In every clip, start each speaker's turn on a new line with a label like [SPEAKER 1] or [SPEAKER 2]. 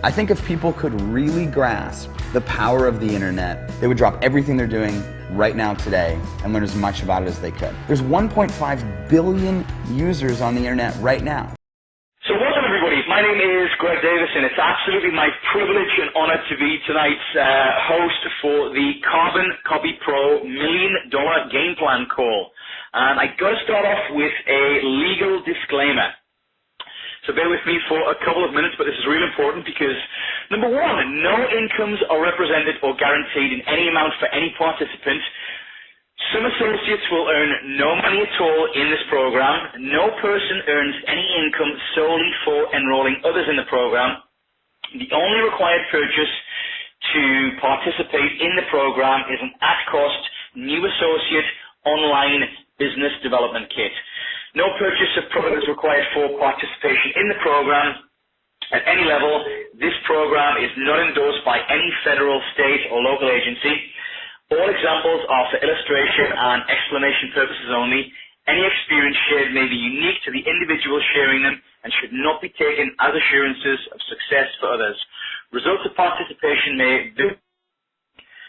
[SPEAKER 1] I think if people could really grasp the power of the internet, they would drop everything they're doing right now today and learn as much about it as they could. There's 1.5 billion users on the internet right now.
[SPEAKER 2] So welcome everybody, my name is Greg Davison. It's absolutely my privilege and honor to be tonight's host for the Carbon Copy Pro $1 Million Game Plan call. And I got to start off with a legal disclaimer. So bear with me for a couple of minutes, but this is really important because, number one, no incomes are represented or guaranteed in any amount for any participant. Some associates will earn no money at all in this program. No person earns any income solely for enrolling others in the program. The only required purchase to participate in the program is an at-cost new associate online business development kit. No purchase of product is required for participation in the program at any level. This program is not endorsed by any federal, state, or local agency. All examples are for illustration and explanation purposes only. Any experience shared may be unique to the individual sharing them and should not be taken as assurances of success for others. Results of participation may vary.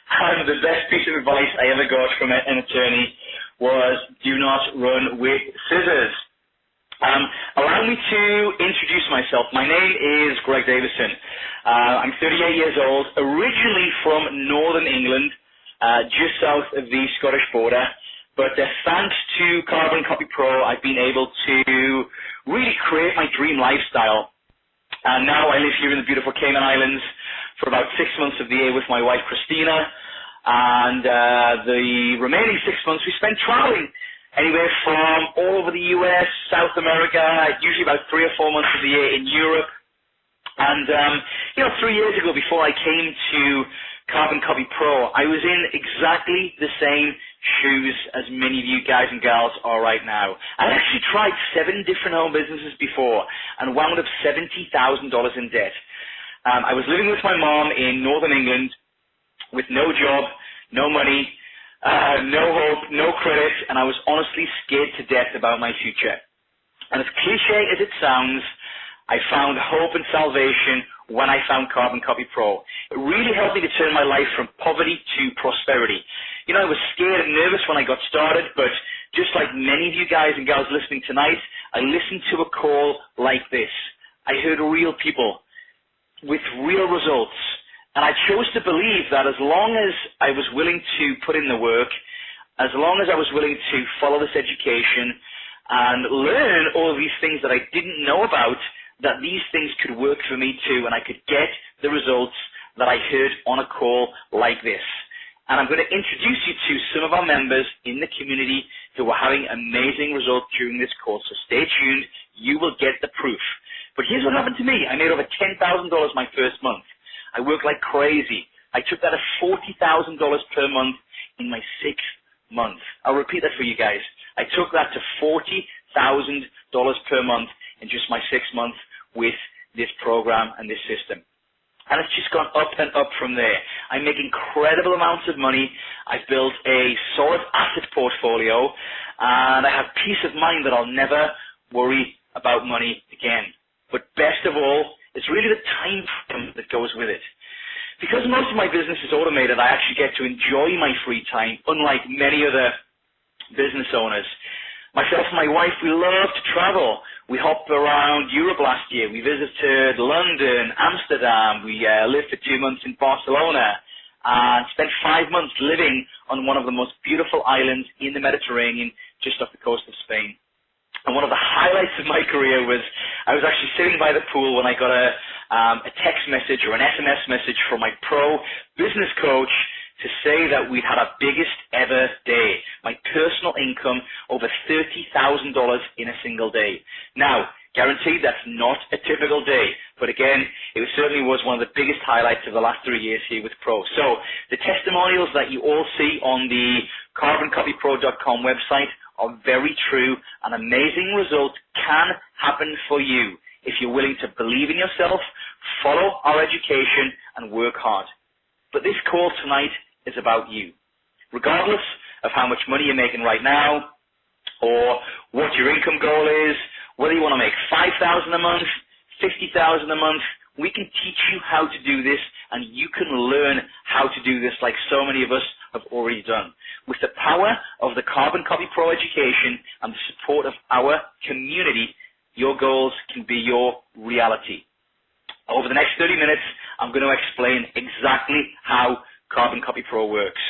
[SPEAKER 2] And the best piece of advice I ever got from an attorney was do not run with scissors. Allow me to introduce myself. My name is Greg Davison. I'm 38 years old, originally from Northern England, just south of the Scottish border. But thanks to Carbon Copy Pro, I've been able to really create my dream lifestyle. And now I live here in the beautiful Cayman Islands for about 6 months of the year with my wife, Christina. And the remaining 6 months we spend traveling anywhere from all over the US, South America, usually about 3 or 4 months of the year in Europe. And, 3 years ago before I came to Carbon Copy Pro, I was in exactly the same shoes as many of you guys and gals are right now. I actually tried 7 different home businesses before and wound up $70,000 in debt. I was living with my mom in Northern England with no job, no money, no hope, no credit, and I was honestly scared to death about my future. And as cliche as it sounds, I found hope and salvation when I found Carbon Copy Pro. It really helped me to turn my life from poverty to prosperity. I was scared and nervous when I got started, but just like many of you guys and gals listening tonight, I listened to a call like this. I heard real people with real results. And I chose to believe that as long as I was willing to put in the work, as long as I was willing to follow this education and learn all of these things that I didn't know about, that these things could work for me too, and I could get the results that I heard on a call like this. And I'm going to introduce you to some of our members in the community who are having amazing results during this course. So stay tuned. You will get the proof. But here's what happened to me. I made over $10,000 my first month. I worked like crazy. I took that at $40,000 per month in my 6th month. I'll repeat that for you guys. I took that to $40,000 per month in just my 6th month with this program and this system. And it's just gone up and up from there. I make incredible amounts of money. I've built a solid asset portfolio, and I have peace of mind that I'll never worry about money again. But best of all, it's really the time frame that goes with it. Because most of my business is automated, I actually get to enjoy my free time, unlike many other business owners. Myself and my wife, we love to travel. We hopped around Europe last year. We visited London, Amsterdam. We lived for 2 months in Barcelona and spent 5 months living on one of the most beautiful islands in the Mediterranean, just off the coast of Spain. And one of the highlights of my career was I was actually sitting by the pool when I got a text message or an SMS message from my pro business coach to say that we'd had our biggest ever day. My personal income over $30,000 in a single day. Now, guaranteed that's not a typical day, but again, it certainly was one of the biggest highlights of the last 3 years here with Pro. So the testimonials that you all see on the carboncopypro.com website are very true, and amazing results can happen for you if you're willing to believe in yourself, follow our education, and work hard. But this call tonight is about you. Regardless of how much money you're making right now, or what your income goal is, whether you want to make $5,000 a month, $50,000 a month, We can teach you how to do this, and you can learn how to do this like so many of us have already done. With the power of the Carbon Copy Pro education and the support of our community, your goals can be your reality. Over the next 30 minutes, I'm going to explain exactly how Carbon Copy Pro works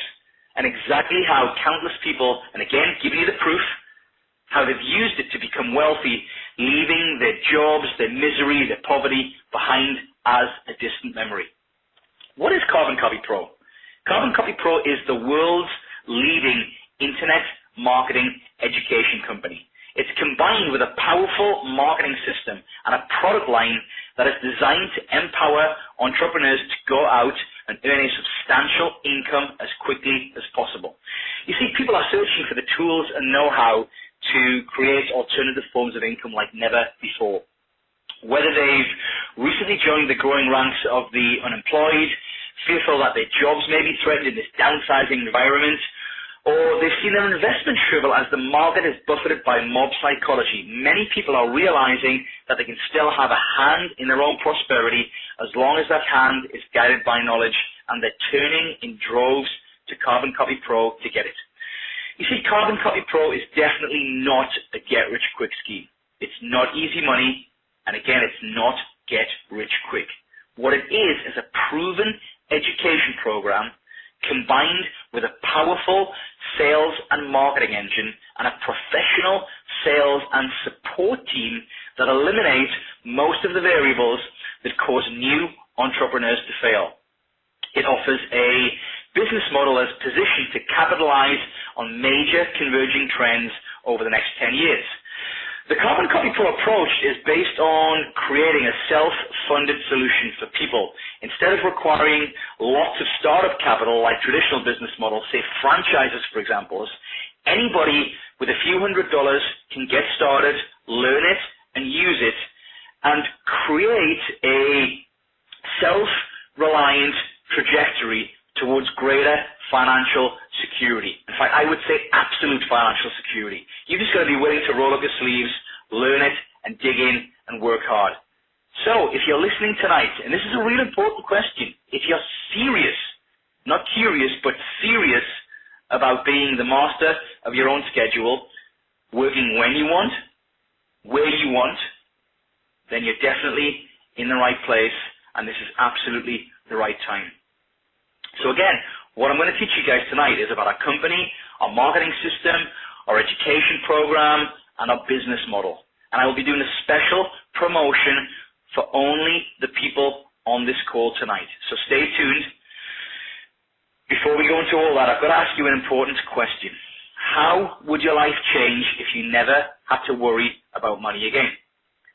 [SPEAKER 2] and exactly how countless people, and again, giving you the proof, how they've used it to become wealthy, leaving their jobs, their misery, their poverty behind as a distant memory. What is Carbon Copy Pro? Carbon Copy Pro is the world's leading internet marketing education company. It's combined with a powerful marketing system and a product line that is designed to empower entrepreneurs to go out and earn a substantial income as quickly as possible. You see, people are searching for the tools and know-how to create alternative forms of income like never before. Whether they've recently joined the growing ranks of the unemployed, fearful that their jobs may be threatened in this downsizing environment, or they've seen their investment shrivel as the market is buffeted by mob psychology, many people are realizing that they can still have a hand in their own prosperity as long as that hand is guided by knowledge, and they're turning in droves to Carbon Copy Pro to get it. You see, Carbon Copy Pro is definitely not a get-rich-quick scheme. It's not easy money, and again, it's not get-rich-quick. What it is a proven education program combined with a powerful sales and marketing engine and a professional sales and support team that eliminates most of the variables that cause new entrepreneurs to fail. It offers a business model that's positioned to capitalize on major converging trends over the next 10 years. The Carbon Copy Pro approach is based on creating a self-funded solution for people. Instead of requiring lots of startup capital like traditional business models, say franchises for example, anybody with a few $100s can get started, learn it, and use it, and create a self-reliant trajectory towards greater financial security. In fact, I would say absolute financial security. You've just got to be willing to roll up your sleeves, learn it, and dig in and work hard. So, if you're listening tonight, and this is a real important question, if you're serious, not curious, but serious about being the master of your own schedule, working when you want, where you want, then you're definitely in the right place, and this is absolutely the right time. So again, what I'm going to teach you guys tonight is about our company, our marketing system, our education program, and our business model. And I will be doing a special promotion for only the people on this call tonight. So stay tuned. Before we go into all that, I've got to ask you an important question. How would your life change if you never had to worry about money again?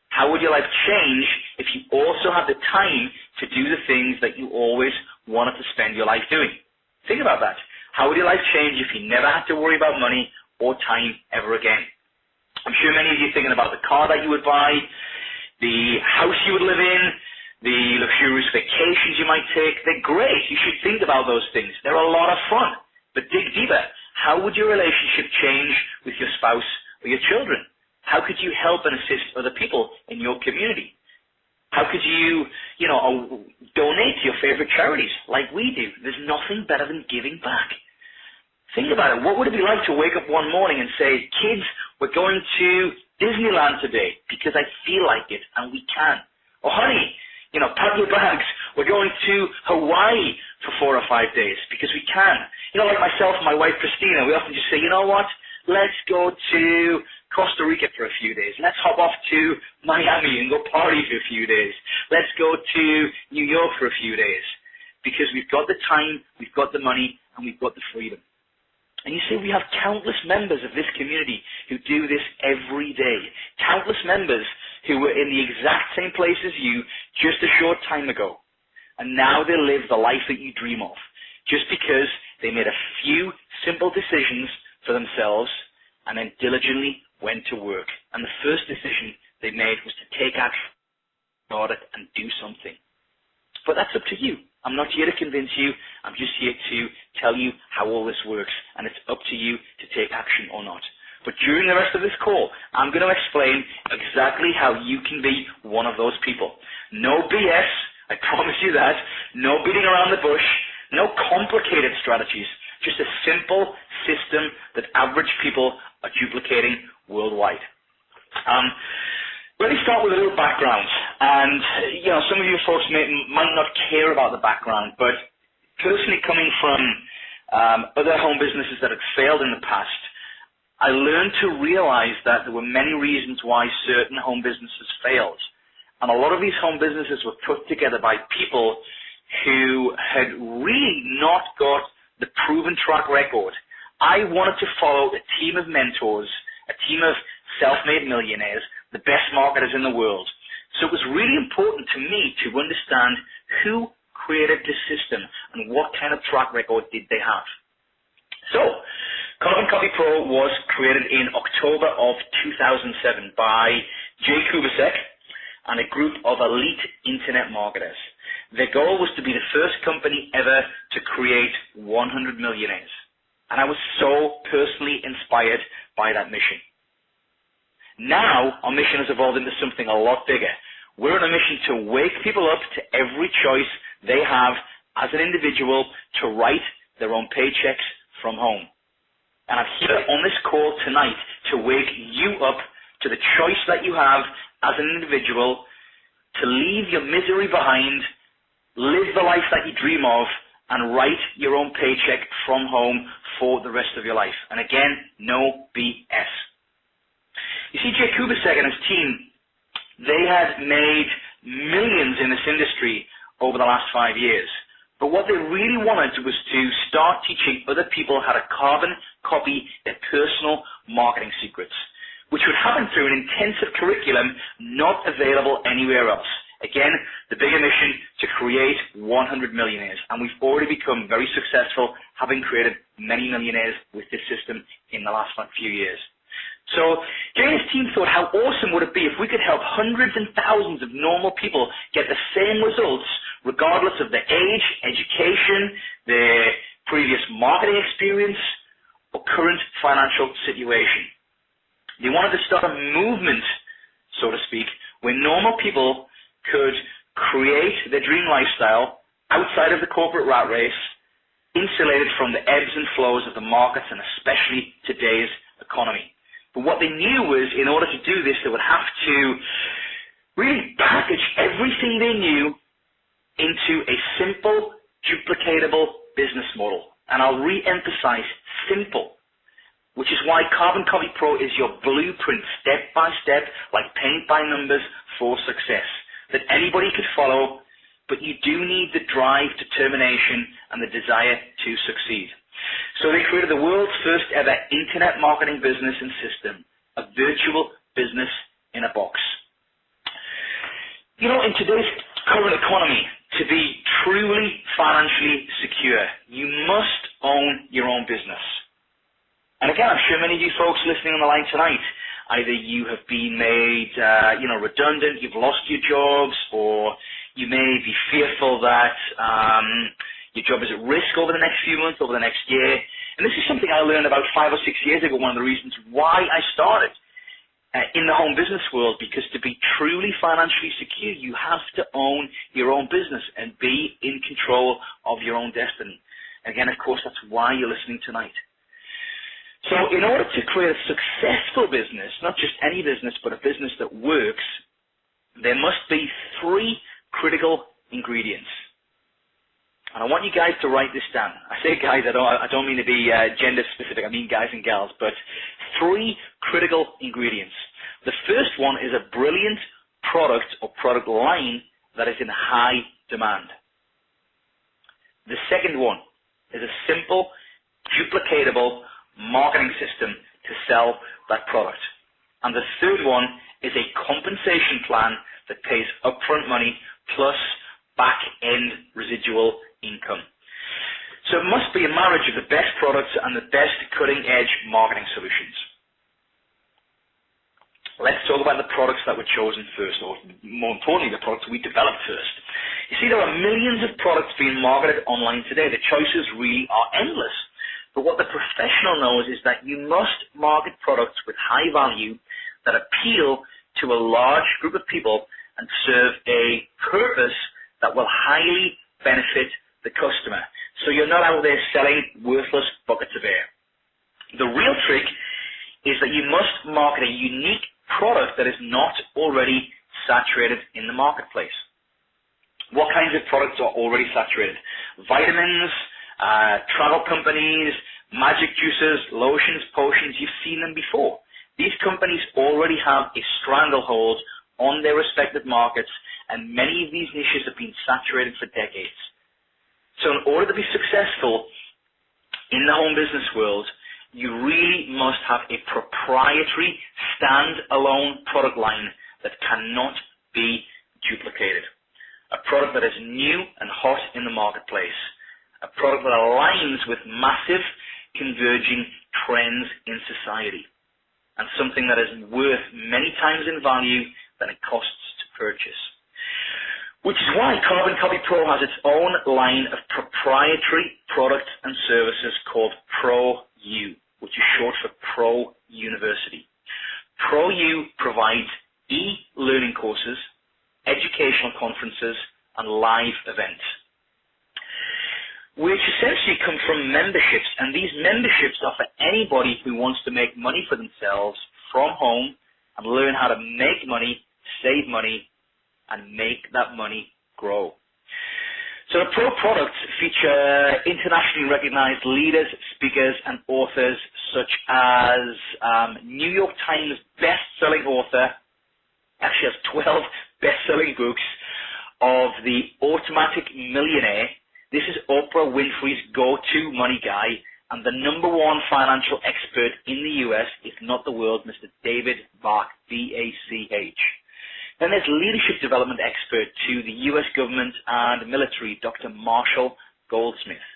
[SPEAKER 2] How would your life change if you also had the time to do the things that you always wanted to spend your life doing? Think about that. How would your life change if you never had to worry about money or time ever again? I'm sure many of you are thinking about the car that you would buy, the house you would live in, the luxurious vacations you might take. They're great. You should think about those things. They're a lot of fun. But dig deeper. How would your relationship change with your spouse or your children? How could you help and assist other people in your community? How could you, donate to your favorite charities like we do? There's nothing better than giving back. Think about it. What would it be like to wake up one morning and say, kids, we're going to Disneyland today because I feel like it and we can. Or honey, pack your bags. We're going to Hawaii for 4 or 5 days because we can. Like myself and my wife Christina, we often just say, you know what? Let's go to Costa Rica for a few days. Let's hop off to Miami and go party for a few days. Let's go to New York for a few days. Because we've got the time, we've got the money, and we've got the freedom. And you see, we have countless members of this community who do this every day. Countless members who were in the exact same place as you just a short time ago. And now they live the life that you dream of. Just because they made a few simple decisions for themselves and then diligently went to work. And the first decision they made was to take action on it and do something. But that's up to you. I'm not here to convince you. I'm just here to tell you how all this works. And it's up to you to take action or not. But during the rest of this call, I'm going to explain exactly how you can be one of those people. No BS, I promise you that. No beating around the bush, no complicated strategies, just a simple system that average people are duplicating worldwide. Let me start with a little background. And, some of you folks might not care about the background, but personally coming from other home businesses that had failed in the past, I learned to realize that there were many reasons why certain home businesses failed. And a lot of these home businesses were put together by people who had really not got the proven track record. I wanted to follow a team of mentors, a team of self-made millionaires, the best marketers in the world. So it was really important to me to understand who created this system and what kind of track record did they have. So, Carbon Copy Pro was created in October of 2007 by Jay Kubasek and a group of elite internet marketers. Their goal was to be the first company ever to create 100 millionaires. And I was so personally inspired by that mission. Now, our mission has evolved into something a lot bigger. We're on a mission to wake people up to every choice they have as an individual to write their own paychecks from home. And I'm here on this call tonight to wake you up to the choice that you have as an individual to leave your misery behind, live the life that you dream of, and write your own paycheck from home for the rest of your life. And again, no BS. You see, Jay Kubasek and his team, they had made millions in this industry over the last 5 years. But what they really wanted was to start teaching other people how to carbon copy their personal marketing secrets, which would happen through an intensive curriculum not available anywhere else. Again, the bigger mission to create 100 millionaires. And we've already become very successful, having created many millionaires with this system in the last few years. So Jay and his team thought, how awesome would it be if we could help hundreds and thousands of normal people get the same results regardless of their age, education, their previous marketing experience, or current financial situation. They wanted to start a movement, so to speak, where normal people could create their dream lifestyle outside of the corporate rat race, insulated from the ebbs and flows of the markets and especially today's economy. But what they knew was, in order to do this, they would have to really package everything they knew into a simple, duplicatable business model. And I'll re-emphasize simple, which is why Carbon Copy Pro is your blueprint, step by step, like paint by numbers for success, that anybody could follow, but you do need the drive, determination, and the desire to succeed. So they created the world's first ever internet marketing business and system, a virtual business in a box. In today's current economy, to be truly financially secure, you must own your own business. And again, I'm sure many of you folks listening on the line tonight, either you have been made redundant, you've lost your jobs, or you may be fearful that your job is at risk over the next few months, over the next year. And this is something I learned about 5 or 6 years ago, one of the reasons why I started in the home business world, because to be truly financially secure, you have to own your own business and be in control of your own destiny. And again, of course, that's why you're listening tonight. So in order to create a successful business, not just any business, but a business that works, there must be 3 critical ingredients. And I want you guys to write this down. I say guys, I don't mean to be gender specific. I mean guys and gals. But 3 critical ingredients. The first one is a brilliant product or product line that is in high demand. The second one is a simple, duplicatable marketing system to sell that product. And the third one is a compensation plan that pays upfront money plus back-end residual income. So it must be a marriage of the best products and the best cutting-edge marketing solutions. Let's talk about the products that were chosen first, or more importantly, the products we developed first. You see, there are millions of products being marketed online today. The choices really are endless. But what the professional knows is that you must market products with high value that appeal to a large group of people and serve a purpose that will highly benefit the customer. So you're not out there selling worthless buckets of air. The real trick is that you must market a unique product that is not already saturated in the marketplace. What kinds of products are already saturated? Vitamins, travel companies, magic juices, lotions, potions, you've seen them before. These companies already have a stranglehold on their respective markets, and many of these niches have been saturated for decades. So in order to be successful in the home business world, you really must have a proprietary, stand-alone product line that cannot be duplicated. A product that is new and hot in the marketplace. A product that aligns with massive converging trends in society. And something that is worth many times in value than it costs to purchase. Which is why Carbon Copy Pro has its own line of proprietary products and services called ProU, which is short for Pro University. ProU provides e-learning courses, educational conferences, and live events, which essentially come from memberships, and these memberships are for anybody who wants to make money for themselves from home and learn how to make money, save money, and make that money grow. So the Pro products feature internationally recognized leaders, speakers, and authors such as New York Times best-selling author, actually has 12 best-selling books, of The Automatic Millionaire. This is Oprah Winfrey's go-to money guy and the #1 financial expert in the U.S., if not the world, Mr. David Bach, B-A-C-H. Then there's leadership development expert to the U.S. government and military, Dr. Marshall Goldsmith.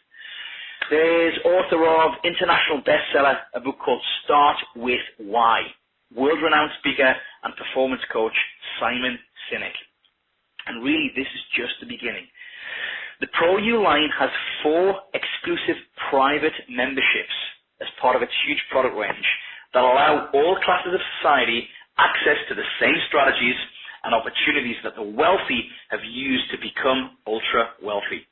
[SPEAKER 2] There's author of international bestseller, a book called Start With Why, world-renowned speaker and performance coach, Simon Sinek. And really, this is just the beginning. The ProU line has 4 exclusive private memberships as part of its huge product range that allow all classes of society access to the same strategies and opportunities that the wealthy have used to become ultra-wealthy.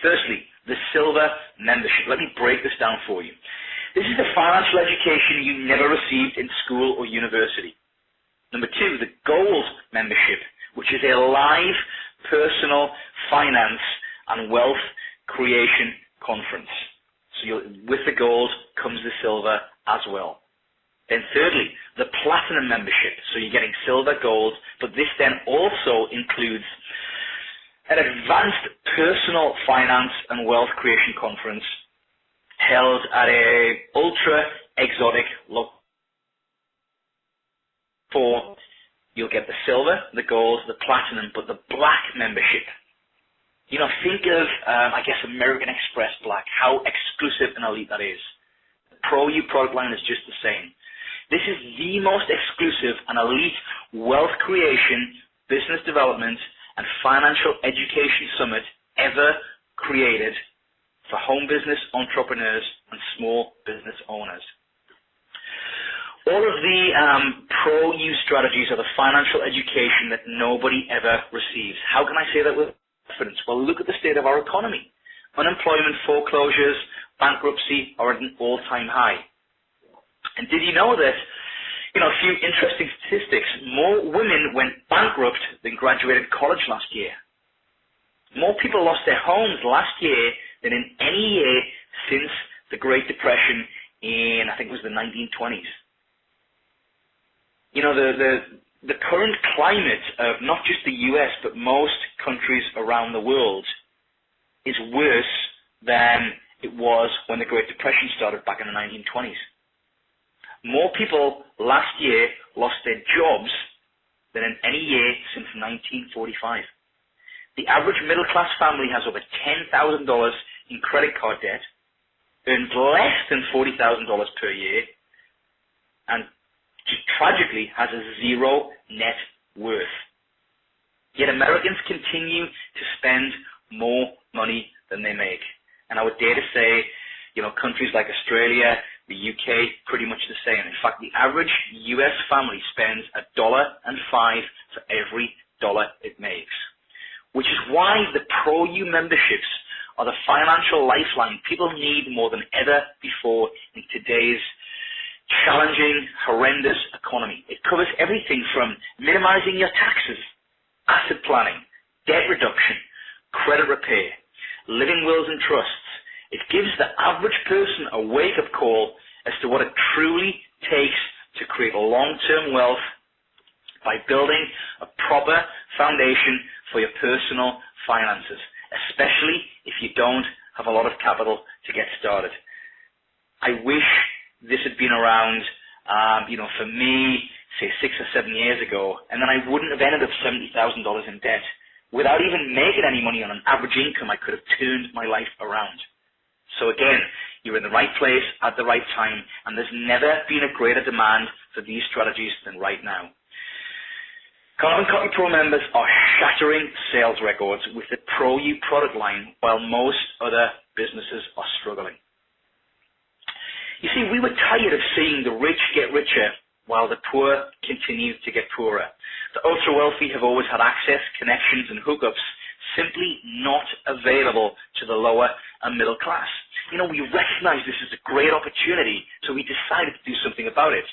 [SPEAKER 2] Firstly, the Silver membership. Let me break this down for you. This is the financial education you never received in school or university. Number 2, the Gold membership, which is a live personal finance and wealth creation conference. So with the Gold comes the Silver as well. Then thirdly, the Platinum membership. So you're getting Silver, Gold, but this then also includes an advanced personal finance and wealth creation conference held at a ultra exotic location. You'll get the Silver, the Gold, the Platinum, but the Black membership. You know, think of, I guess, American Express Black, how exclusive and elite that is. The ProU product line is just the same. This is the most exclusive and elite wealth creation, business development, and financial education summit ever created for home business entrepreneurs and small business owners. All of the ProU strategies are the financial education that nobody ever receives. How can I say that with confidence? Well, look at the state of our economy. Unemployment, foreclosures, bankruptcy are at an all-time high. And did you know that, a few interesting statistics, more women went bankrupt than graduated college last year. More people lost their homes last year than in any year since the Great Depression in, I think it was the 1920s. The current climate of not just the US, but most countries around the world is worse than it was when the Great Depression started back in the 1920s. More people last year lost their jobs than in any year since 1945. The average middle-class family has over $10,000 in credit card debt, earns less than $40,000 per year, and just tragically has a zero net worth. Yet Americans continue to spend more money than they make. And I would dare to say, countries like Australia, the UK, pretty much the same. In fact, the average US family spends $1.05 for every dollar it makes, which is why the Pro-U memberships are the financial lifeline people need more than ever before in today's challenging, horrendous economy. It covers everything from minimizing your taxes, asset planning, debt reduction, credit repair, living wills and trusts. It gives the average person a wake-up call as to what it truly takes to create long-term wealth by building a proper foundation for your personal finances, especially if you don't have a lot of capital to get started. I wish this had been around, for me, say 6 or 7 years ago, and then I wouldn't have ended up $70,000 in debt. Without even making any money on an average income, I could have turned my life around. So again, you're in the right place at the right time, and there's never been a greater demand for these strategies than right now. Carbon Copy Pro members are shattering sales records with the Pro-U product line, while most other businesses are struggling. You see, we were tired of seeing the rich get richer while the poor continue to get poorer. The ultra-wealthy have always had access, connections, and hookups simply not available to the lower and middle class. We recognize this is a great opportunity, so we decided to do something about it.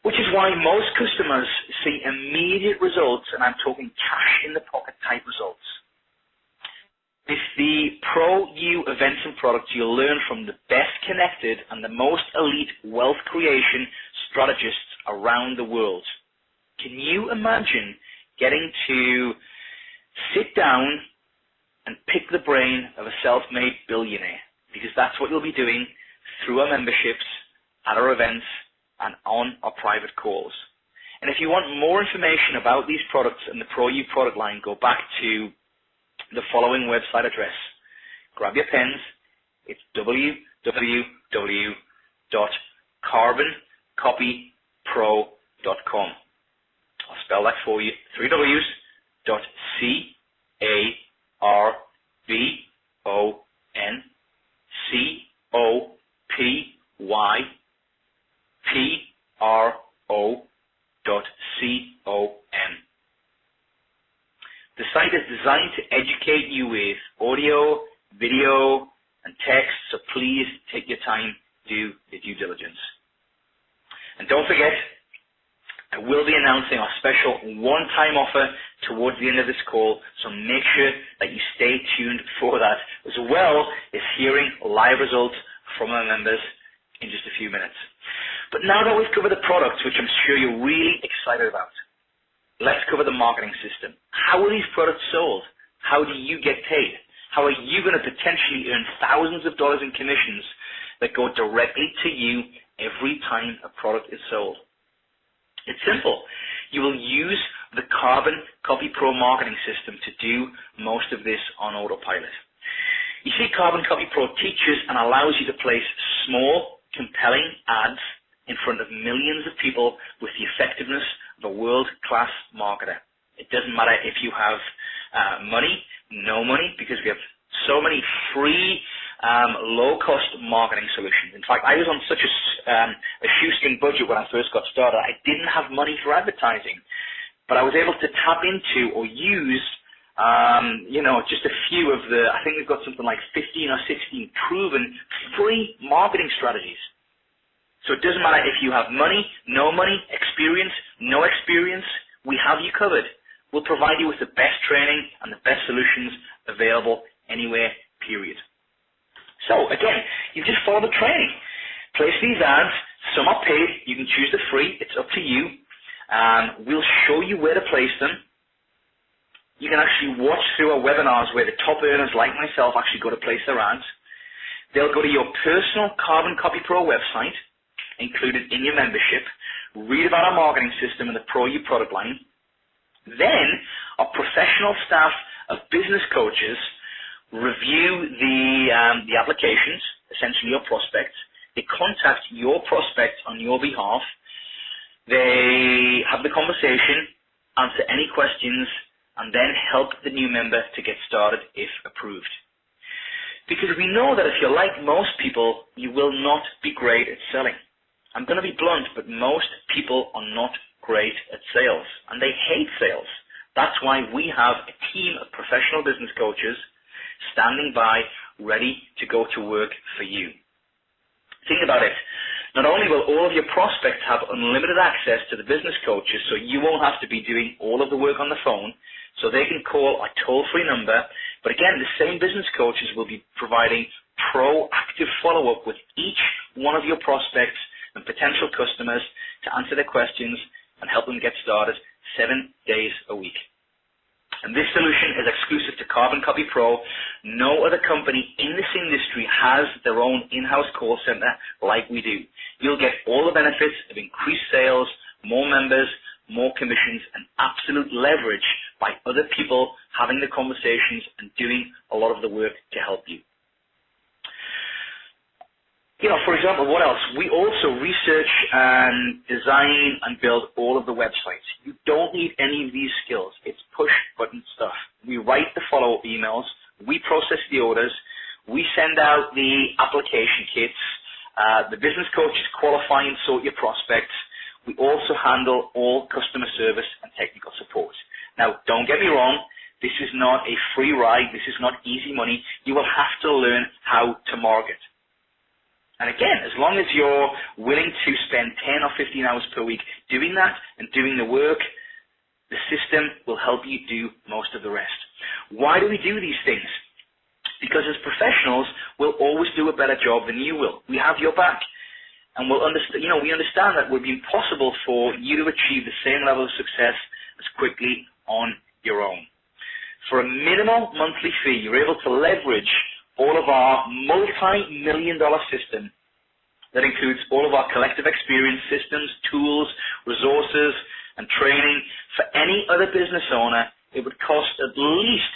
[SPEAKER 2] Which is why most customers see immediate results, and I'm talking cash in the pocket type results. With the Pro-U events and products, you'll learn from the best connected and the most elite wealth creation strategists around the world. Can you imagine getting to sit down and pick the brain of a self-made billionaire? Because that's what you'll be doing through our memberships, at our events, and on our private calls. And if you want more information about these products and the Pro-U product line, go back to the following website address. Grab your pens. It's www.carboncopypro.com. I'll spell that for you. 3 W's. CarboncopyPro.com. The site is designed to educate you with audio, video, and text, so please take your time, do your due diligence. And don't forget, I will be announcing our special one-time offer towards the end of this call, so make sure that you stay tuned for that, as well as hearing live results from our members in just a few minutes. But now that we've covered the products, which I'm sure you're really excited about, let's cover the marketing system. How are these products sold? How do you get paid? How are you going to potentially earn thousands of dollars in commissions that go directly to you every time a product is sold? It's simple. You will use the Carbon Copy Pro marketing system to do most of this on autopilot. You see, Carbon Copy Pro teaches and allows you to place small, compelling ads in front of millions of people with the effectiveness of a world-class marketer. It doesn't matter if you have money, no money, because we have so many free, low-cost marketing solutions. In fact, I was on such a shoestring budget when I first got started. I didn't have money for advertising, but I was able to tap into or use, just a few of the, I think we've got something like 15 or 16 proven free marketing strategies. So it doesn't matter if you have money, no money, experience, no experience, we have you covered. We'll provide you with the best training and the best solutions available anywhere, period. So again, you just follow the training. Place these ads, some are paid, you can choose the free, it's up to you. We'll show you where to place them. You can actually watch through our webinars where the top earners like myself actually go to place their ads. They'll go to your personal Carbon Copy Pro website, included in your membership, read about our marketing system and the Pro-U product line. Then our professional staff of business coaches review the applications, essentially your prospects. They contact your prospects on your behalf. They have the conversation, answer any questions, and then help the new member to get started if approved. Because we know that if you're like most people, you will not be great at selling. I'm going to be blunt, but most people are not great at sales, and they hate sales. That's why we have a team of professional business coaches standing by, ready to go to work for you. Think about it. Not only will all of your prospects have unlimited access to the business coaches, so you won't have to be doing all of the work on the phone, so they can call a toll-free number, but again, the same business coaches will be providing proactive follow-up with each one of your prospects and potential customers to answer their questions and help them get started 7 days a week. And this solution is exclusive to Carbon Copy Pro. No other company in this industry has their own in-house call center like we do. You'll get all the benefits of increased sales, more members, more commissions, and absolute leverage by other people having the conversations and doing a lot of the work to help you. For example, what else? We also research and design and build all of the websites. You don't need any of these skills. It's push-button stuff. We write the follow-up emails. We process the orders. We send out the application kits. The business coaches qualify and sort your prospects. We also handle all customer service and technical support. Now, don't get me wrong. This is not a free ride. This is not easy money. You will have to learn how to market. And again, as long as you're willing to spend 10 or 15 hours per week doing that and doing the work, the system will help you do most of the rest. Why do we do these things? Because as professionals, we'll always do a better job than you will. We have your back. And we understand that it would be impossible for you to achieve the same level of success as quickly on your own. For a minimal monthly fee, you're able to leverage all of our multi-million-dollar system that includes all of our collective experience systems, tools, resources, and training. For any other business owner, it would cost at least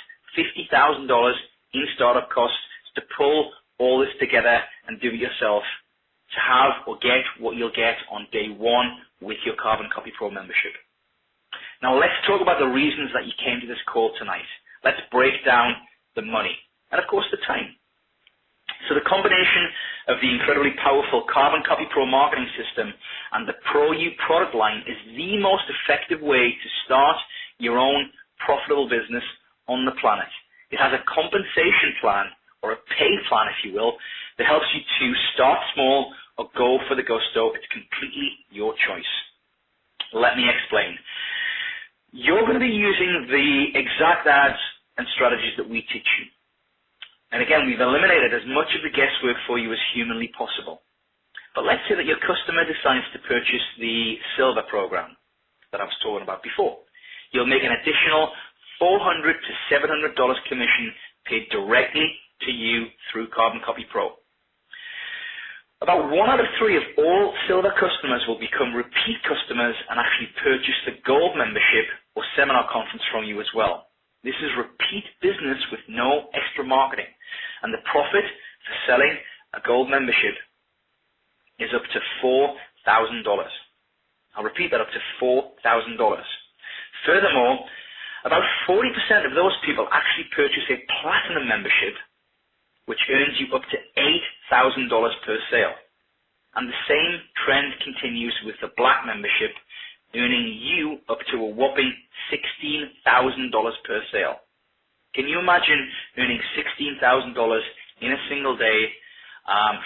[SPEAKER 2] $50,000 in startup costs to pull all this together and do it yourself, to have or get what you'll get on day one with your Carbon Copy Pro membership. Now let's talk about the reasons that you came to this call tonight. Let's break down the money. And of course the time. So the combination of the incredibly powerful Carbon Copy Pro marketing system and the ProU product line is the most effective way to start your own profitable business on the planet. It has a compensation plan, or a pay plan if you will, that helps you to start small or go for the gusto. It's completely your choice. Let me explain. You're going to be using the exact ads and strategies that we teach you. And again, we've eliminated as much of the guesswork for you as humanly possible. But let's say that your customer decides to purchase the Silver program that I was talking about before. You'll make an additional $400 to $700 commission paid directly to you through Carbon Copy Pro. About 1 out of 3 of all Silver customers will become repeat customers and actually purchase the Gold membership or seminar conference from you as well. This is repeat business with no extra marketing. And the profit for selling a Gold membership is up to $4,000. I'll repeat that, up to $4,000. Furthermore, about 40% of those people actually purchase a Platinum membership, which earns you up to $8,000 per sale. And the same trend continues with the Black membership, earning you up to a whopping $16,000 per sale. Can you imagine earning $16,000 in a single day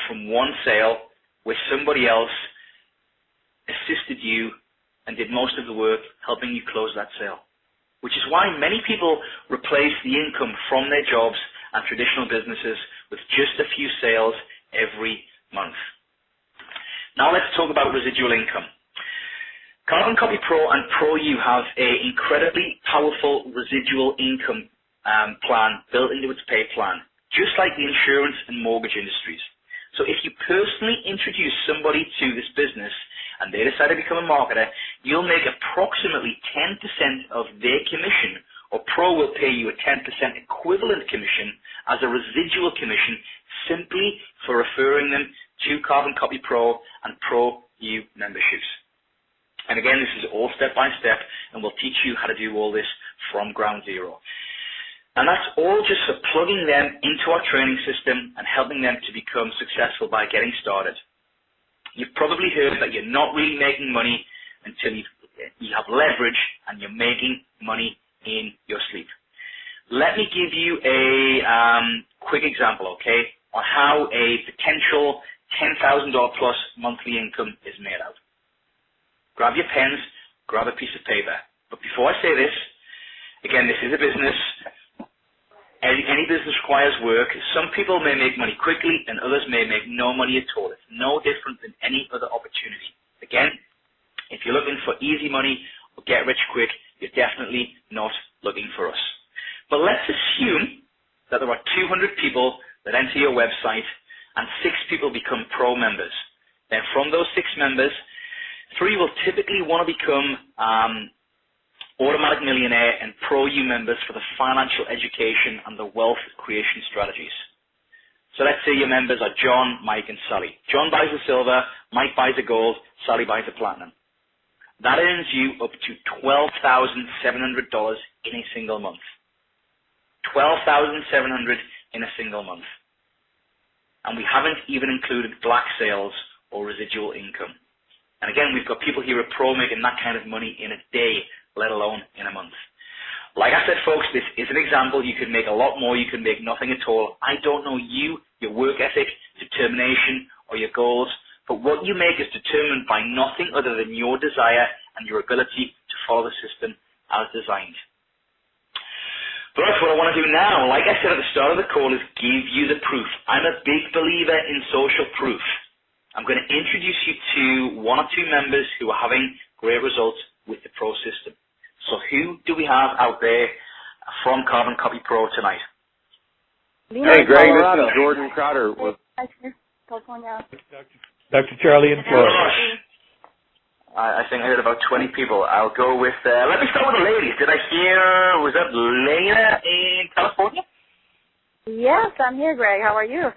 [SPEAKER 2] from one sale where somebody else assisted you and did most of the work helping you close that sale? Which is why many people replace the income from their jobs and traditional businesses with just a few sales every month. Now let's talk about residual income. Carbon Copy Pro and ProU have an incredibly powerful residual income plan built into its pay plan, just like the insurance and mortgage industries. So if you personally introduce somebody to this business and they decide to become a marketer, you'll make approximately 10% of their commission, or Pro will pay you a 10% equivalent commission as a residual commission simply for referring them to Carbon Copy Pro and ProU memberships. And again, this is all step by step, and we'll teach you how to do all this from ground zero. And that's all just for plugging them into our training system and helping them to become successful by getting started. You've probably heard that you're not really making money until you have leverage and you're making money in your sleep. Let me give you a quick example, okay, on how a potential $10,000 plus monthly income is made out. Grab your pens, grab a piece of paper. But before I say this, again, this is a business. Any business requires work. Some people may make money quickly and others may make no money at all. It's no different than any other opportunity. Again, if you're looking for easy money or get rich quick, you're definitely not looking for us. But let's assume that there are 200 people that enter your website and 6 people become pro members. Then from those 6 members, 3 will typically want to become automatic millionaire and pro U members for the financial education and the wealth creation strategies. So let's say your members are John, Mike, and Sally. John buys the silver, Mike buys the gold, Sally buys the platinum. That earns you up to $12,700 in a single month. $12,700 in a single month. And we haven't even included black sales or residual income. And again, we've got people here at Pro making that kind of money in a day, let alone in a month. Like I said, folks, this is an example. You can make a lot more. You can make nothing at all. I don't know you, your work ethic, determination, or your goals, but what you make is determined by nothing other than your desire and your ability to follow the system as designed. But that's what I want to do now. Like I said at the start of the call, is give you the proof. I'm a big believer in social proof. I'm going to introduce you to 1 or 2 members who are having great results with the Pro system. So who do we have out there from Carbon Copy Pro tonight?
[SPEAKER 3] Hey, Greg, this is Jordan Crowder.
[SPEAKER 4] California.
[SPEAKER 5] Dr. Charlie in Florida.
[SPEAKER 2] I think I heard about 20 people. I'll go with, let me start with the ladies. Did I hear, was that Lena in California?
[SPEAKER 4] Yes, I'm here, Greg. How are you?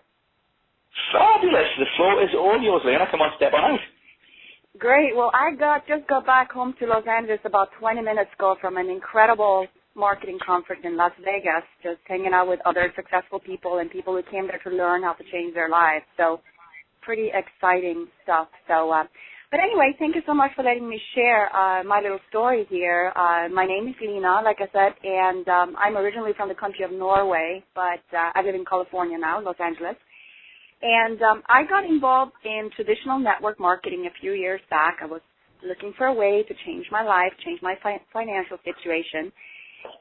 [SPEAKER 2] Fabulous. The floor is all yours, Lena. Come on, step on out.
[SPEAKER 4] Great. Well, I just got back home to Los Angeles about 20 minutes ago from an incredible marketing conference in Las Vegas, just hanging out with other successful people and people who came there to learn how to change their lives. So pretty exciting stuff. So, but anyway, thank you so much for letting me share my little story here. My name is Lena, like I said, and I'm originally from the country of Norway, but I live in California now, Los Angeles. And I got involved in traditional network marketing a few years back. I was looking for a way to change my life, change my financial situation.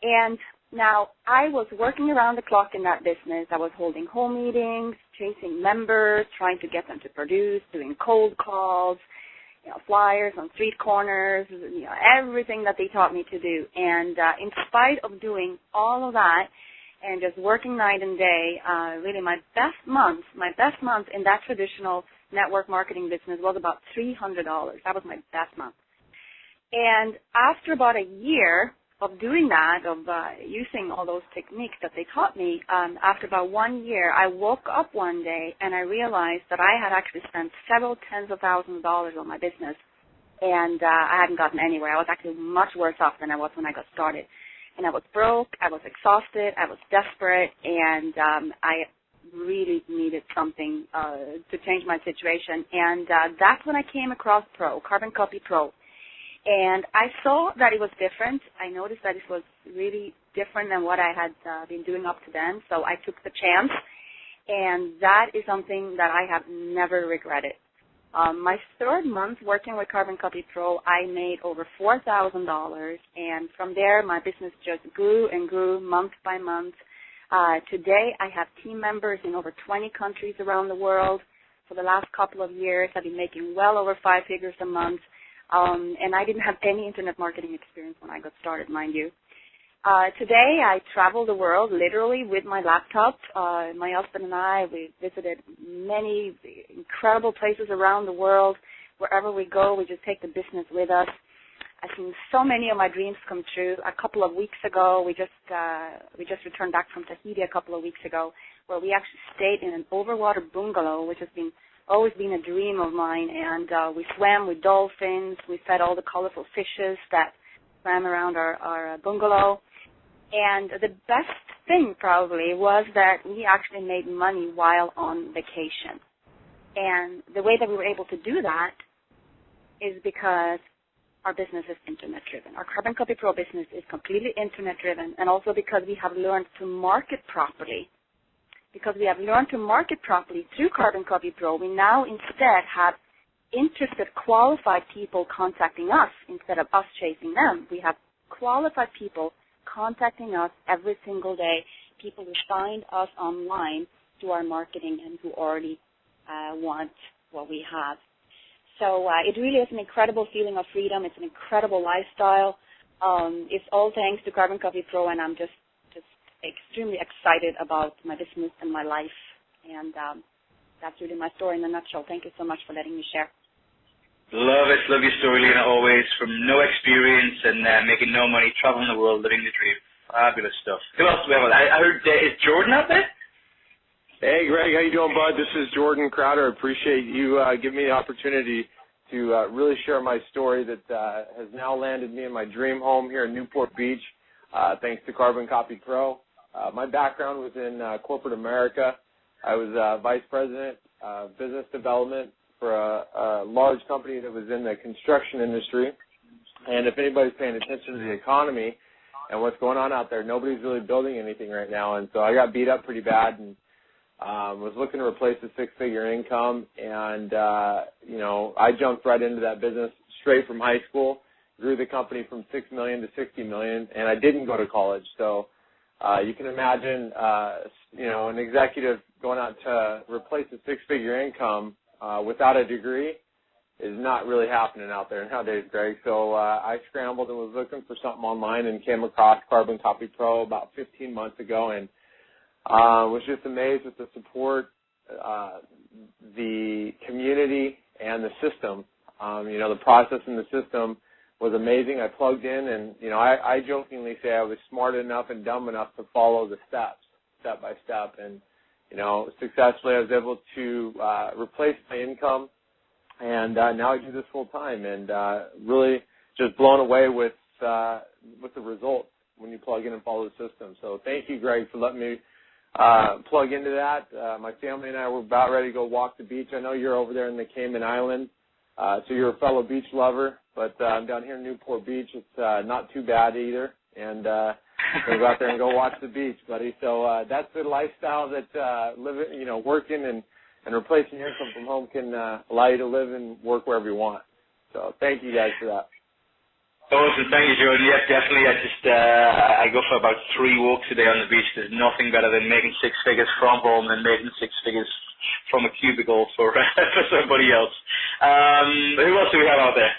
[SPEAKER 4] And now I was working around the clock in that business. I was holding home meetings, chasing members, trying to get them to produce, doing cold calls, flyers on street corners, everything that they taught me to do. And in spite of doing all of that, and just working night and day, really my best month in that traditional network marketing business was about $300. That was my best month. And after about a year of doing that, of using all those techniques that they taught me, after about 1 year, I woke up one day and I realized that I had actually spent several tens of thousands of dollars on my business, and I hadn't gotten anywhere. I was actually much worse off than I was when I got started. And I was broke, I was exhausted, I was desperate, and I really needed something to change my situation. And that's when I came across Carbon Copy Pro. And I saw that it was different. I noticed that it was really different than what I had been doing up to then. So I took the chance, and that is something that I have never regretted. My 3rd month working with Carbon Copy Pro, I made over $4,000, and from there my business just grew and grew month by month. Today I have team members in over 20 countries around the world. For the last couple of years, I've been making well over 5 figures a month, and I didn't have any internet marketing experience when I got started, mind you. Today, I travel the world literally with my laptop. My husband and I, we visited many incredible places around the world. Wherever we go, we just take the business with us. I've seen so many of my dreams come true. A couple of weeks ago, we just returned back from Tahiti a couple of weeks ago, where we actually stayed in an overwater bungalow, which has always been a dream of mine. And we swam with dolphins. We fed all the colorful fishes that swam around our bungalow. And the best thing probably was that we actually made money while on vacation. And the way that we were able to do that is because our business is internet-driven. Our Carbon Copy Pro business is completely internet-driven, and also because we have learned to market properly. Because we have learned to market properly through Carbon Copy Pro, we now instead have interested, qualified people contacting us instead of us chasing them. We have qualified people contacting us every single day, people who find us online through our marketing and who already want what we have. So it really is an incredible feeling of freedom. It's an incredible lifestyle. It's all thanks to Carbon Copy Pro, and I'm just extremely excited about my business and my life. And that's really my story in a nutshell. Thank you so much for letting me share.
[SPEAKER 2] Love it. Love your story, Lena, always. From no experience and making no money, traveling the world, living the dream. Fabulous stuff. Who else do we have? I heard, is Jordan out there?
[SPEAKER 3] Hey, Greg. How you doing, bud? This is Jordan Crowder. I appreciate you giving me the opportunity to really share my story that has now landed me in my dream home here in Newport Beach, thanks to Carbon Copy Pro. My background was in corporate America. I was vice president of business development for a large company that was in the construction industry. And if anybody's paying attention to the economy and what's going on out there, nobody's really building anything right now. And so I got beat up pretty bad and was looking to replace a six-figure income. And, I jumped right into that business straight from high school, grew the company from $6 million to $60 million, and I didn't go to college. So you can imagine, an executive going out to replace a six-figure income without a degree is not really happening out there nowadays, Greg. So I scrambled and was looking for something online and came across Carbon Copy Pro about 15 months ago, and was just amazed with the support, the community, and the system. The process in the system was amazing. I plugged in, and, I jokingly say I was smart enough and dumb enough to follow the steps, step by step. And, successfully I was able to replace my income, and now I do this full time, and really just blown away with the results when you plug in and follow the system. So thank you, Greg, for letting me plug into that. My family and I were about ready to go walk the beach. I know you're over there in the Cayman Islands, so you're a fellow beach lover, but I'm down here in Newport Beach. It's not too bad either, and go out there and go watch the beach, buddy. So that's the lifestyle that working and replacing your income from home can allow you to live and work wherever you want. So thank you guys for that.
[SPEAKER 2] Awesome. Thank you, Jordan. Yes, definitely. I go for about 3 walks a day on the beach. There's nothing better than making 6 figures from home than making 6 figures from a cubicle for somebody else. Who else do we have out there?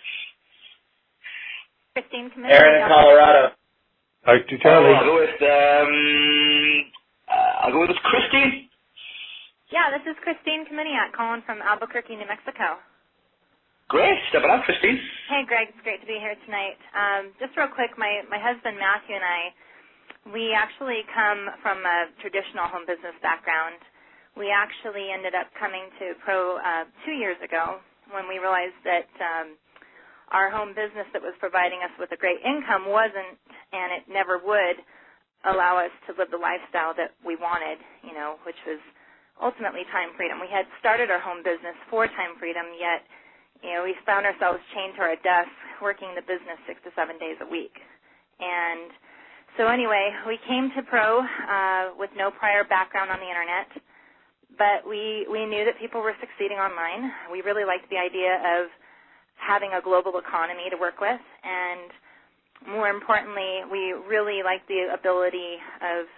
[SPEAKER 6] Christine Camille.
[SPEAKER 5] Aaron in Colorado. Hi to Charlie.
[SPEAKER 2] I'll go with Christine.
[SPEAKER 6] Yeah, this is Christine Caminiak calling from Albuquerque, New Mexico.
[SPEAKER 2] Great. Step it up, Christine.
[SPEAKER 6] Hey, Greg. It's great to be here tonight. Just real quick, my husband, Matthew, and I, we actually come from a traditional home business background. We actually ended up coming to Pro 2 years ago when we realized that our home business that was providing us with a great income wasn't, and it never would, allow us to live the lifestyle that we wanted, which was ultimately time freedom. We had started our home business for time freedom, yet we found ourselves chained to our desk working the business 6 to 7 days a week. And so anyway, we came to Pro with no prior background on the Internet, but we knew that people were succeeding online. We really liked the idea of having a global economy to work with, and more importantly, we really liked the ability of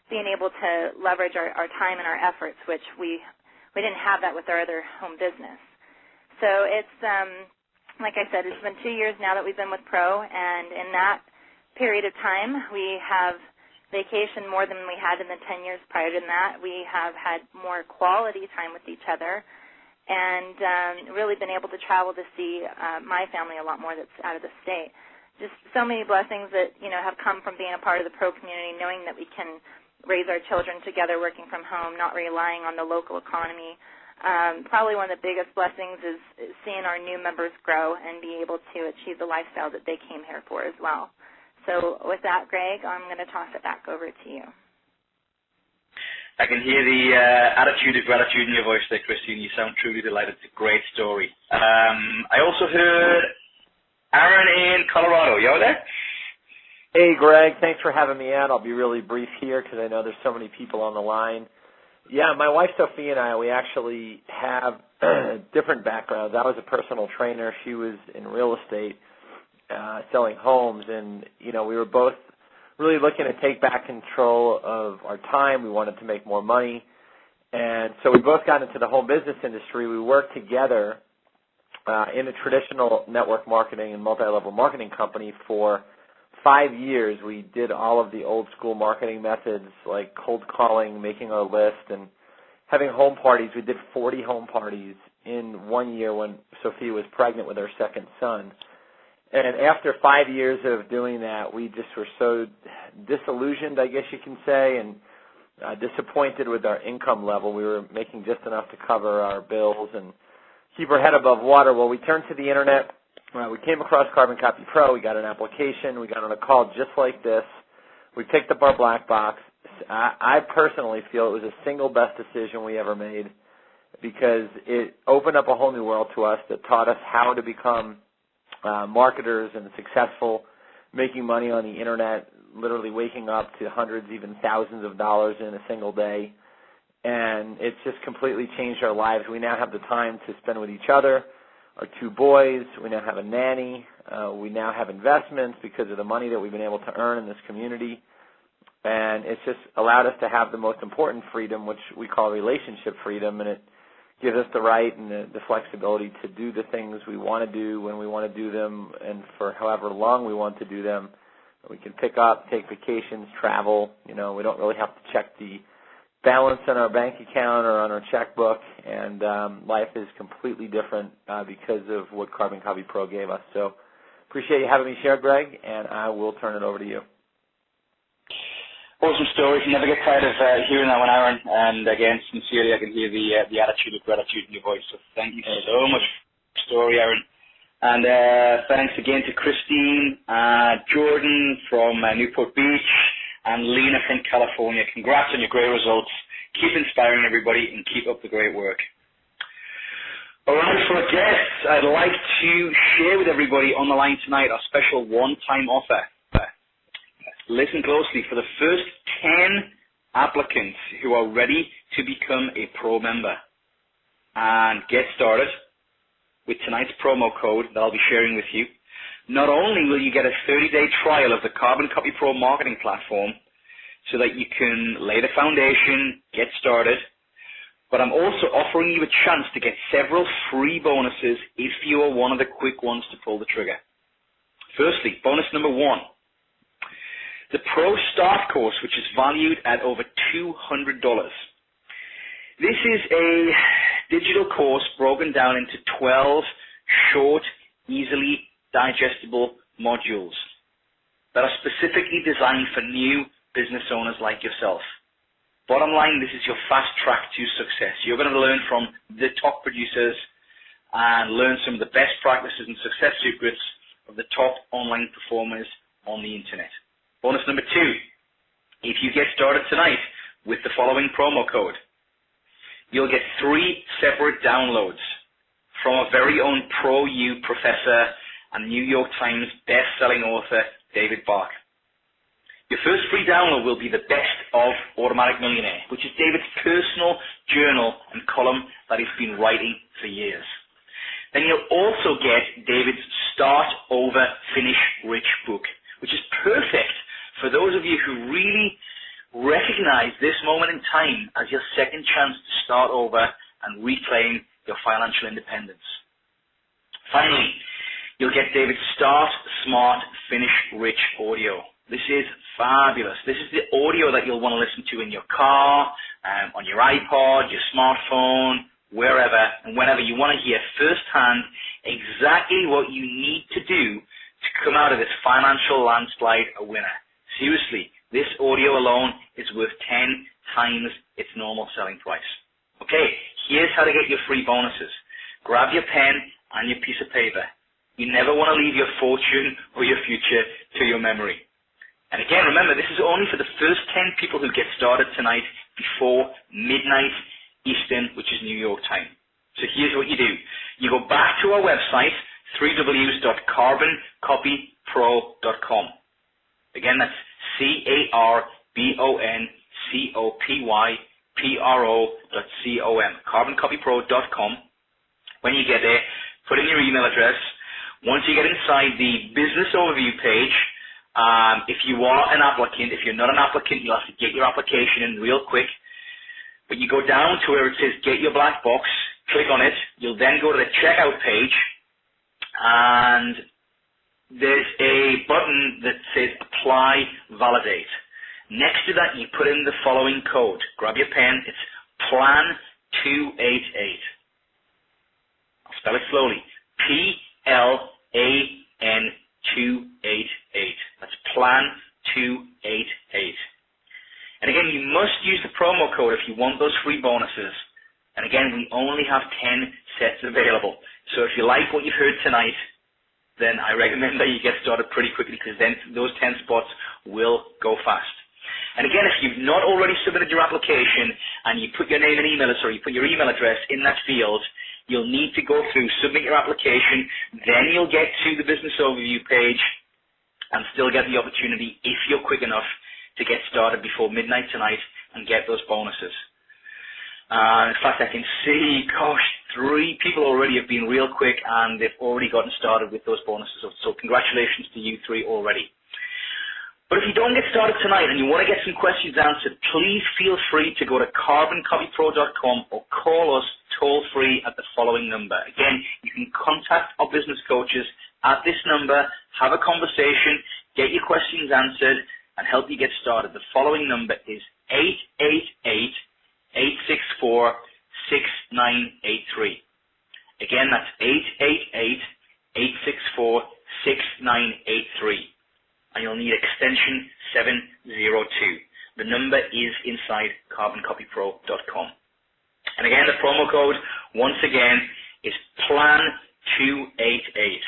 [SPEAKER 6] being able to leverage our time and our efforts, which we didn't have that with our other home business. So it's, like I said, it's been 2 years now that we've been with Pro, and in that period of time, we have vacationed more than we had in the 10 years prior to that. We have had more quality time with each other, and really been able to travel to see my family a lot more that's out of the state. Just so many blessings that, have come from being a part of the Pro community, knowing that we can raise our children together working from home, not relying on the local economy. Probably one of the biggest blessings is seeing our new members grow and be able to achieve the lifestyle that they came here for as well. So with that, Greg, I'm going to toss it back over to you.
[SPEAKER 2] I can hear the attitude of gratitude in your voice there, Christine. You sound truly delighted. It's a great story. I also heard Aaron in Colorado. You out there?
[SPEAKER 7] Hey, Greg. Thanks for having me on. I'll be really brief here because I know there's so many people on the line. Yeah, my wife Sophie and I, we actually have different backgrounds. I was a personal trainer. She was in real estate, selling homes, and we were both really looking to take back control of our time. We wanted to make more money, and so we both got into the home business industry. We worked together in a traditional network marketing and multi-level marketing company for 5 years. We did all of the old school marketing methods like cold calling, making our list, and having home parties. We did 40 home parties in 1 year when Sophie was pregnant with our second son. And after 5 years of doing that, we just were so disillusioned, I guess you can say, and disappointed with our income level. We were making just enough to cover our bills and keep our head above water. Well, we turned to the Internet. We came across Carbon Copy Pro. We got an application. We got on a call just like this. We picked up our black box. I personally feel it was the single best decision we ever made because it opened up a whole new world to us that taught us how to become marketers and successful, making money on the Internet, literally waking up to hundreds, even thousands of dollars in a single day. And it's just completely changed our lives. We now have the time to spend with each other, our 2 boys. We now have a nanny. We now have investments because of the money that we've been able to earn in this community. And it's just allowed us to have the most important freedom, which we call relationship freedom, and it gives us the right and the flexibility to do the things we want to do when we want to do them and for however long we want to do them. We can pick up, take vacations, travel. We don't really have to check the balance on our bank account or on our checkbook, and life is completely different because of what Carbon Copy Pro gave us. So appreciate you having me share, Greg, and I will turn it over to you.
[SPEAKER 2] Awesome story. You never get tired of hearing that one, Aaron. And again, sincerely, I can hear the attitude of gratitude in your voice. So thank you so much for the story, Aaron. And thanks again to Christine, Jordan from Newport Beach, and Lena from California. Congrats on your great results. Keep inspiring everybody and keep up the great work. All right, for our guests, I'd like to share with everybody on the line tonight our special one-time offer. Listen closely. For the first 10 applicants who are ready to become a pro member and get started with tonight's promo code that I'll be sharing with you, not only will you get a 30-day trial of the Carbon Copy Pro marketing platform so that you can lay the foundation, get started, but I'm also offering you a chance to get several free bonuses if you are one of the quick ones to pull the trigger. Firstly, bonus number 1. The Pro Start course, which is valued at over $200. This is a digital course broken down into 12 short, easily digestible modules that are specifically designed for new business owners like yourself. Bottom line, this is your fast track to success. You're going to learn from the top producers and learn some of the best practices and success secrets of the top online performers on the internet. Bonus number 2, if you get started tonight with the following promo code, you'll get 3 separate downloads from our very own Pro U professor and New York Times best-selling author, David Bach. Your first free download will be The Best of Automatic Millionaire, which is David's personal journal and column that he's been writing for years. Then you'll also get David's Start Over, Finish Rich book, which is perfect for those of you who really recognize this moment in time as your second chance to start over and reclaim your financial independence. Finally, you'll get David's Start Smart, Finish Rich audio. This is fabulous. This is the audio that you'll want to listen to in your car, on your iPod, your smartphone, wherever and whenever you want to hear firsthand exactly what you need to do to come out of this financial landslide a winner. Seriously, this audio alone is worth 10 times its normal selling price. Okay, here's how to get your free bonuses. Grab your pen and your piece of paper. You never want to leave your fortune or your future to your memory. And again, remember, this is only for the first 10 people who get started tonight before midnight Eastern, which is New York time. So here's what you do. You go back to our website, www.carboncopypro.com. Again, that's carboncopypro.com, carboncopypro.com. When you get there, put in your email address. Once you get inside the business overview page, if you are an applicant, if you're not an applicant, you'll have to get your application in real quick. But you go down to where it says get your black box, click on it. You'll then go to the checkout page, and there's a button that says apply, validate. Next to that, you put in the following code. Grab your pen. It's plan 288. I'll spell it slowly. PLAN 288. That's plan 288. And again, you must use the promo code if you want those free bonuses. And again, we only have 10 sets available. So if you like what you've heard tonight, then I recommend that you get started pretty quickly, because then those 10 spots will go fast. And again, if you've not already submitted your application and you put your name and email, you put your email address in that field, you'll need to go through, submit your application, then you'll get to the business overview page and still get the opportunity, if you're quick enough, to get started before midnight tonight and get those bonuses. In fact, I can see, 3 people already have been real quick and they've already gotten started with those bonuses. So congratulations to you 3 already. But if you don't get started tonight and you want to get some questions answered, please feel free to go to carboncopypro.com or call us toll-free at the following number. Again, you can contact our business coaches at this number, have a conversation, get your questions answered, and help you get started. The following number is 888-864-6983. Again, that's 888-864-6983. And you'll need extension 702. The number is inside carboncopypro.com. And again, the promo code, once again, is plan288.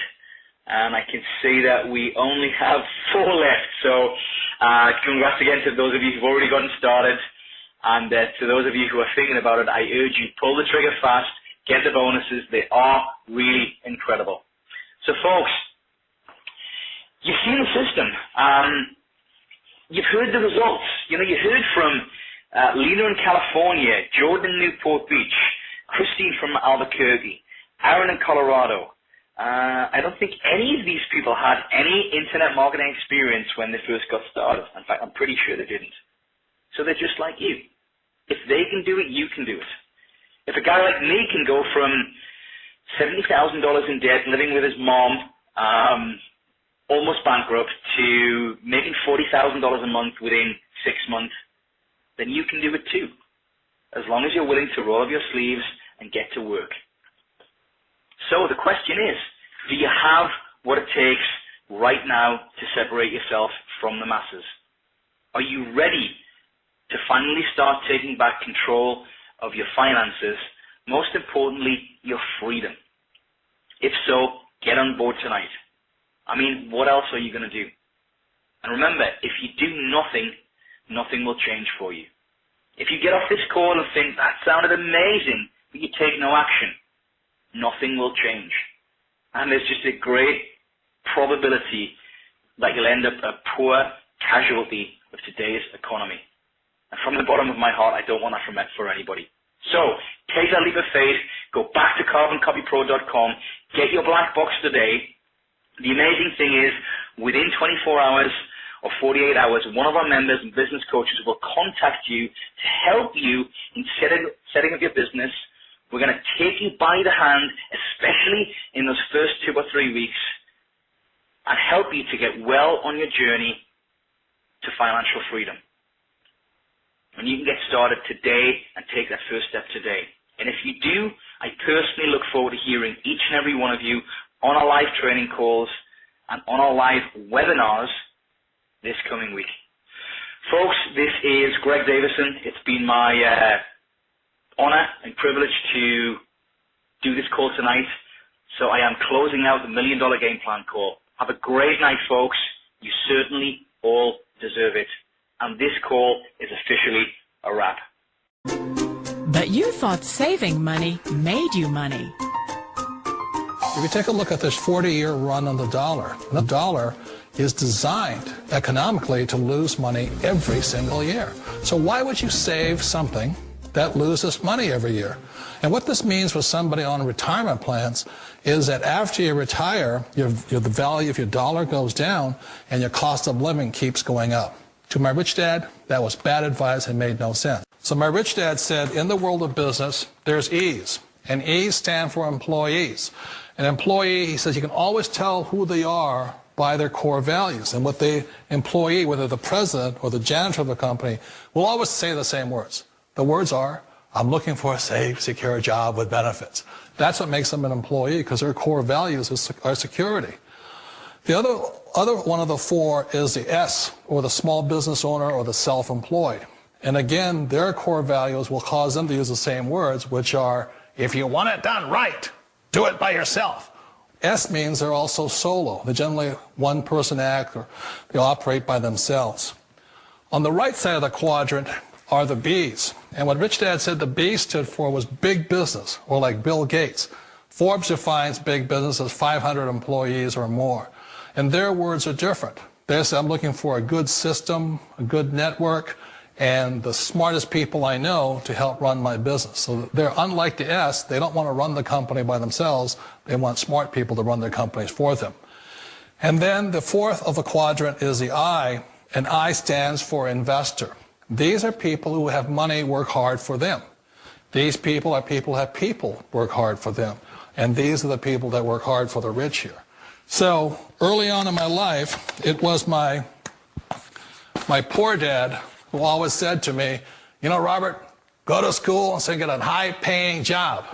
[SPEAKER 2] And I can see that we only have 4 left. So congrats again to those of you who've already gotten started. And to those of you who are thinking about it, I urge you, pull the trigger fast, get the bonuses. They are really incredible. So folks, you've seen the system. You've heard the results. You heard from Lena in California, Jordan in Newport Beach, Christine from Albuquerque, Aaron in Colorado. I don't think any of these people had any internet marketing experience when they first got started. In fact, I'm pretty sure they didn't. So they're just like you. If they can do it, you can do it. If a guy like me can go from $70,000 in debt, living with his mom, almost bankrupt, to making $40,000 a month within 6 months, then you can do it too, as long as you're willing to roll up your sleeves and get to work. So the question is, do you have what it takes right now to separate yourself from the masses? Are you ready to finally start taking back control of your finances, most importantly, your freedom? If so, get on board tonight. I mean, what else are you going to do? And remember, if you do nothing, nothing will change for you. If you get off this call and think, that sounded amazing, but you take no action, nothing will change. And there's just a great probability that you'll end up a poor casualty of today's economy. And from the bottom of my heart, I don't want that for anybody. So, take that leap of faith, go back to carboncopypro.com, get your black box today. The amazing thing is, within 24 hours or 48 hours, one of our members and business coaches will contact you to help you in setting up your business. We're going to take you by the hand, especially in those first 2 or 3 weeks, and help you to get well on your journey to financial freedom. And you can get started today and take that first step today. And if you do, I personally look forward to hearing each and every one of you on our live training calls and on our live webinars this coming week. Folks, this is Greg Davison. It's been my honor and privilege to do this call tonight. So I am closing out the $1 Million Game Plan call. Have a great night, folks. You certainly all deserve it. And this call is officially a wrap.
[SPEAKER 8] You thought saving money made you money.
[SPEAKER 9] If you take a look at this 40-year run on the dollar is designed economically to lose money every single year. So why would you save something that loses money every year? And what this means for somebody on retirement plans is that after you retire, the value of your dollar goes down and your cost of living keeps going up. To my rich dad, that was bad advice and made no sense. So my rich dad said, in the world of business, there's E's, and E's stand for employees. An employee, he says, you can always tell who they are by their core values. And what the employee, whether the president or the janitor of the company, will always say the same words. The words are, I'm looking for a safe, secure job with benefits. That's what makes them an employee, because their core values are security. The other one of the four is the S, or the small business owner or the self-employed. And again, their core values will cause them to use the same words, which are, if you want it done right, do it by yourself. S means they're also solo. They're generally one-person act, or they operate by themselves. On the right side of the quadrant are the B's. And what Rich Dad said the B stood for was big business, or like Bill Gates. Forbes defines big business as 500 employees or more. And their words are different. They say, I'm looking for a good system, a good network, and the smartest people I know to help run my business. So they're unlike the S. They don't want to run the company by themselves. They want smart people to run their companies for them. And then the fourth of the quadrant is the I, and I stands for investor. These are people who have money work hard for them. These people are people who have people work hard for them. And these are the people that work hard for the rich here. So early on in my life, it was my poor dad who always said to me, you know, Robert, go to school and so get a high-paying job.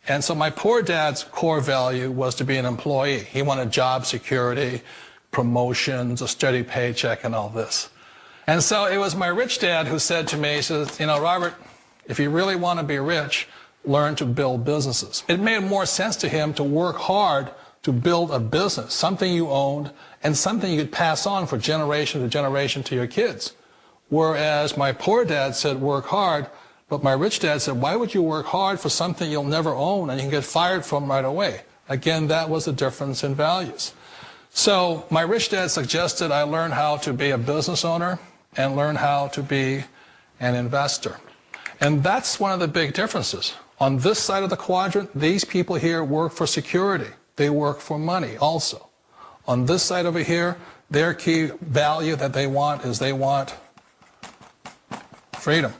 [SPEAKER 9] And so my poor dad's core value was to be an employee. He wanted job security, promotions, a steady paycheck, and all this. And so it was my rich dad who said to me, he says, you know, Robert, if you really want to be rich, learn to build businesses. It made more sense to him to work hard to build a business, something you owned, and something you could pass on for generation to generation to your kids. Whereas my poor dad said work hard, but my rich dad said, why would you work hard for something you'll never own and you can get fired from right away? Again, that was the difference in values. So my rich dad suggested I learn how to be a business owner and learn how to be an investor. And that's one of the big differences. On this side of the quadrant, these people here work for security. They work for money also. On this side over here, their key value that they want is they want freedom.